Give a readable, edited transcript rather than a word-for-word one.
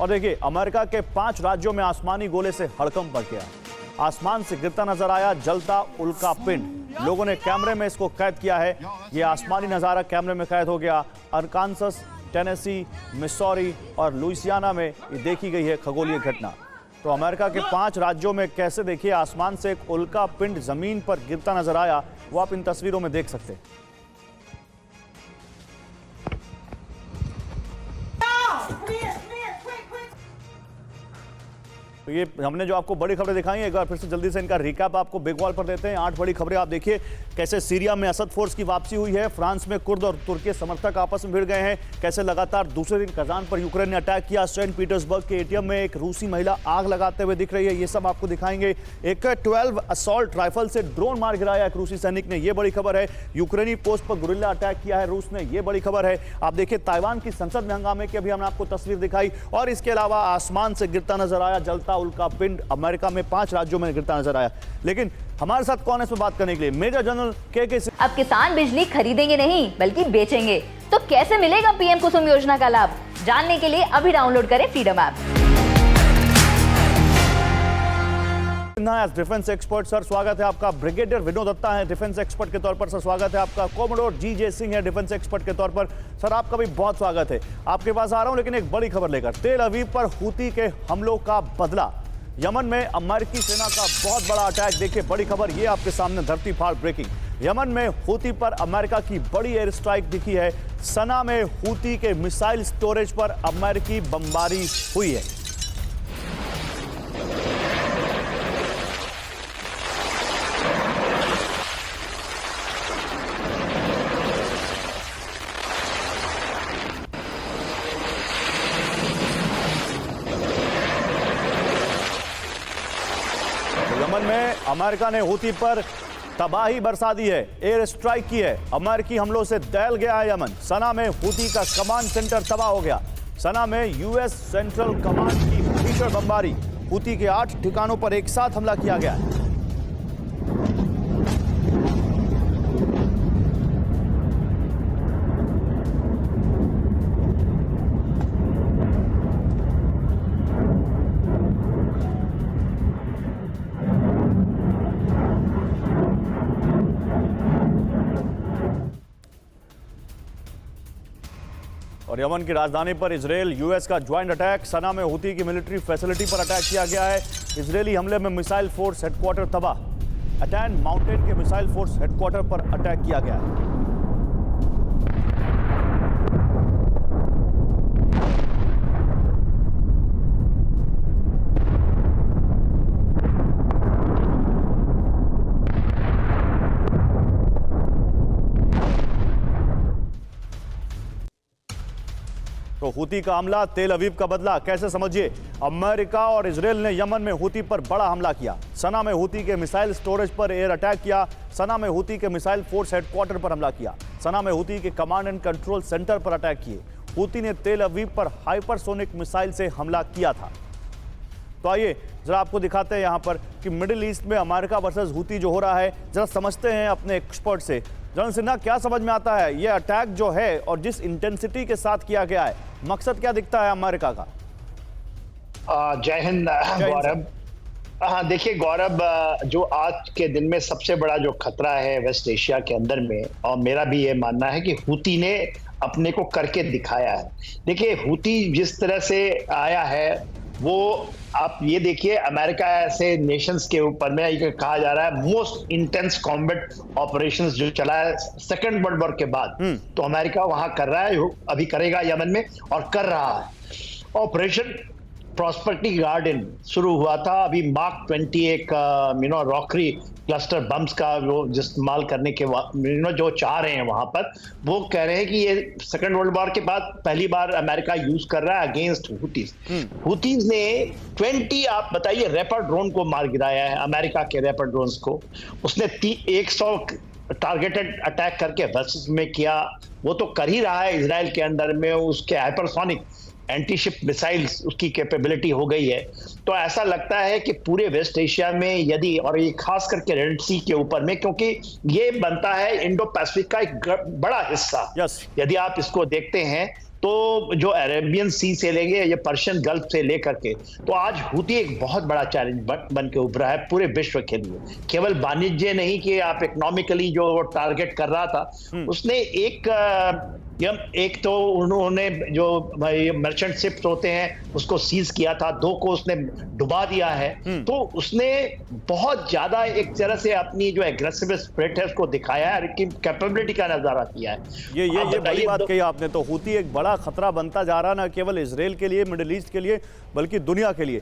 और देखिए, अमेरिका के 5 राज्यों में आसमानी गोले से हड़कंप मच गया। आसमान से गिरता नजर आया जलता उल्का पिंड। लोगों ने कैमरे में इसको कैद किया है। ये आसमानी नजारा कैमरे में कैद हो गया। अरकानसस, टेनेसी, मिसौरी और लुइसियाना में ये देखी गई है खगोलीय घटना। तो अमेरिका के 5 राज्यों में कैसे देखिए आसमान से एक उल्का पिंड जमीन पर गिरता नजर आया, वो आप इन तस्वीरों में देख सकते हैं। तो ये हमने जो आपको बड़ी खबरें दिखाई हैं, एक बार फिर से जल्दी से इनका रिकैप आपको बिग वॉल पर देते हैं। 8 बड़ी खबरें आप देखिए। कैसे सीरिया में असद फोर्स की वापसी हुई है, फ्रांस में कुर्द और तुर्की समर्थक आपस में भिड़ गए हैं, कैसे लगातार दूसरे दिन कजान पर यूक्रेन ने अटैक किया, सेंट पीटर्सबर्ग के एटीएम में एक रूसी महिला आग लगाते हुए दिख रही है, ये सब आपको दिखाएंगे। एक 12 असॉल्ट राइफल से ड्रोन मार गिराया एक रूसी सैनिक ने, ये बड़ी खबर है। यूक्रेनी पोस्ट पर गुरिल्ला अटैक किया है रूस ने, ये बड़ी खबर है। आप देखिए, ताइवान की संसद में हंगामे की अभी हमने आपको तस्वीर दिखाई। और इसके अलावा आसमान से गिरता नजर आया जलता उल्का पिंड, अमेरिका में 5 राज्यों में गिरता नजर आया। लेकिन हमारे साथ कौन है इसमें बात करने के लिए? मेजर जनरल के अब किसान बिजली खरीदेंगे नहीं बल्कि बेचेंगे, तो कैसे मिलेगा पीएम कुसुम योजना का लाभ? जानने के लिए अभी डाउनलोड करें freedom app. Defence expert sir, स्वागत है आपका। ब्रिगेडियर विनोद दत्ता है डिफेंस एक्सपर्ट के तौर पर, सर स्वागत है आपका। कोमोडोर जी.जे. सिंह है डिफेंस एक्सपर्ट के तौर पर, सर आपका भी बहुत स्वागत है। आपके पास आ रहा हूं लेकिन एक बड़ी खबर लेकर। तेल अवीव पर हूती के हमलों का बदला। यमन में अमेरिकी सेना का बहुत बड़ा अटैक। देखिए बड़ी खबर ये आपके सामने, धरती फाड़ ब्रेकिंग। यमन में हूती पर अमेरिका की बड़ी एयर स्ट्राइक दिखी है। सना में हूती के मिसाइल स्टोरेज पर अमेरिकी बमबारी हुई है। यमन में अमेरिका ने हूती पर तबाही बरसा दी है, एयर स्ट्राइक की है। अमेरिकी हमलों से दहल गया है यमन। सना में हूती का कमांड सेंटर तबाह हो गया। सना में यूएस सेंट्रल कमांड की भीषण बमबारी। हूती के 8 ठिकानों पर एक साथ हमला किया गया है। और यमन की राजधानी पर इजराइल यूएस का ज्वाइंट अटैक। सना में हूती की मिलिट्री फैसिलिटी पर अटैक किया गया है। इजरायली हमले में मिसाइल फोर्स हेडक्वार्टर तबाह। अटैन माउंटेन के मिसाइल फोर्स हेडक्वार्टर पर अटैक किया गया है। तो हूती का हमला, तेल अवीव का बदला, कैसे समझिए? अमेरिका और इजराइल ने यमन में हूती पर बड़ा हमला किया। सना में हूती के मिसाइल स्टोरेज पर एयर अटैक किया। सना में हूती के मिसाइल फोर्स हेडक्वार्टर पर हमला किया। सना में हूती के कमांड एंड कंट्रोल सेंटर पर अटैक किए। हूती ने तेल अवीव पर हाइपरसोनिक मिसाइल से हमला किया था। तो आइए जरा आपको दिखाते हैं यहां पर कि मिडिल ईस्ट में अमेरिका वर्सेस हूती जो हो रहा है, जरा समझते हैं अपने एक्सपर्ट से। जनरल सिन्हा, क्या समझ में आता है ये अटैक जो है और जिस इंटेंसिटी के साथ किया गया है, मकसद क्या दिखता है अमेरिका का? जय हिंद गौरव। हाँ देखिए गौरव, जो आज के दिन में सबसे बड़ा जो खतरा है वेस्ट एशिया के अंदर में, और मेरा भी ये मानना है कि हूती ने अपने को करके दिखाया है। देखिए हूती जिस तरह से आया है, वो आप ये देखिए, अमेरिका ऐसे नेशंस के ऊपर में ये कहा जा रहा है मोस्ट इंटेंस कॉम्बैट ऑपरेशंस जो चला है सेकेंड वर्ल्ड वॉर के बाद, तो अमेरिका वहां कर रहा है, अभी करेगा यमन में और कर रहा है। ऑपरेशन प्रॉस्पेरिटी गार्डन शुरू हुआ था। अभी मार्क 20 एक रॉकरी क्लस्टर बम्स का वो इस्तेमाल करने के जो चाह रहे हैं वहां पर, वो कह रहे हैं कि ये सेकेंड वर्ल्ड वॉर के बाद पहली बार अमेरिका यूज कर रहा है अगेंस्ट हूतीज। हूतीज ने 20 आप बताइए रैपर ड्रोन को मार गिराया है, अमेरिका के रैपर ड्रोन्स को। उसने 100 टारगेटेड अटैक करके वेस्ट में किया। वो तो कर ही रहा है इजराइल के अंदर में, उसके हाइपरसोनिक एंटी शिप मिसाइल्स उसकी कैपेबिलिटी हो गई है। तो ऐसा लगता है कि पूरे वेस्ट एशिया में यदि, और ये खास करके रेड सी के ऊपर में, क्योंकि ये बनता है इंडो पैसिफिक का एक बड़ा हिस्सा। यदि आप इसको देखते हैं तो जो अरेबियन सी से लेंगे या पर्शियन गल्फ से लेकर के, तो आज हूती एक बहुत बड़ा चैलेंज बन के उभरा है पूरे विश्व के लिए। केवल वाणिज्य नहीं कि आप इकोनॉमिकली जो टारगेट कर रहा था, उसने एक तो उन्होंने जो मर्चेंट शिप्स होते हैं उसको सीज किया था, 2 को उसने डुबा दिया है। तो उसने बहुत ज्यादा एक तरह से अपनी जो एग्रेसिव स्पिरिट है उसको दिखाया है, कि कैपेबिलिटी का नजारा किया है। ये बड़ी बात कही आपने। तो हूती एक बड़ा खतरा बनता जा रहा, ना केवल इजराइल के लिए, मिडिल ईस्ट के लिए, बल्कि दुनिया के लिए।